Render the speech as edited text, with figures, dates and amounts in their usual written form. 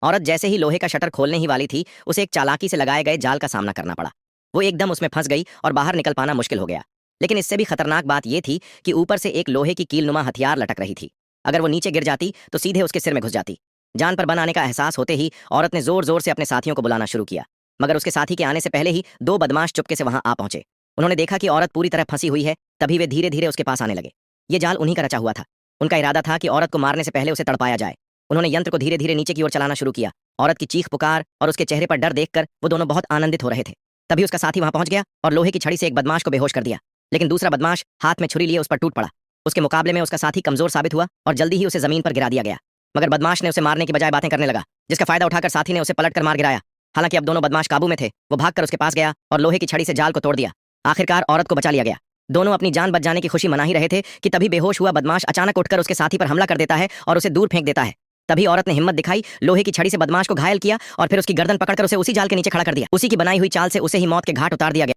औरत जैसे ही लोहे का शटर खोलने ही वाली थी, उसे एक चालाकी से लगाए गए जाल का सामना करना पड़ा। वो एकदम उसमें फंस गई और बाहर निकल पाना मुश्किल हो गया। लेकिन इससे भी खतरनाक बात यह थी कि ऊपर से एक लोहे की कीलनुमा हथियार लटक रही थी। अगर वो नीचे गिर जाती तो सीधे उसके सिर में घुस जाती। जान पर बन आने का एहसास होते ही औरत ने जोर जोर से अपने साथियों को बुलाना शुरू किया, मगर उसके साथी के आने से पहले ही दो बदमाश चुपके से वहां आ पहुंचे। उन्होंने देखा कि औरत पूरी तरह फंसी हुई है, तभी वे धीरे धीरे उसके पास आने लगे। ये जाल उन्हीं का रचा हुआ था। उनका इरादा था कि औरत को मारने से पहले उसे तड़पाया जाए। उन्होंने यंत्र को धीरे धीरे नीचे की ओर चलाना शुरू किया। औरत की चीख पुकार और उसके चेहरे पर डर देखकर वो दोनों बहुत आनंदित हो रहे थे। तभी उसका साथी वहां पहुंच गया और लोहे की छड़ी से एक बदमाश को बेहोश कर दिया। लेकिन दूसरा बदमाश हाथ में छुरी लिए उस पर टूट पड़ा। उसके मुकाबले में उसका साथी कमजोर साबित हुआ और जल्दी ही उसे जमीन पर गिरा दिया गया। मगर बदमाश ने उसे मारने की बजाय बातें करने लगा, जिसका फायदा उठाकर साथी ने उसे पलटकर मार गिराया। हालांकि अब दोनों बदमाश काबू में थे। वो भागकर उसके पास गया और लोहे की छड़ी से जाल को तोड़ दिया। आखिरकार औरत को बचा लिया गया। दोनों अपनी जान बच जाने की खुशी मना ही रहे थे कि तभी बेहोश हुआ बदमाश अचानक उठकर उसके साथी पर हमला कर देता है और उसे दूर फेंक देता है। तभी औरत ने हिम्मत दिखाई, लोहे की छड़ी से बदमाश को घायल किया और फिर उसकी गर्दन पकड़कर उसे उसी जाल के नीचे खड़ा कर दिया। उसी की बनाई हुई चाल से उसे ही मौत के घाट उतार दिया गया।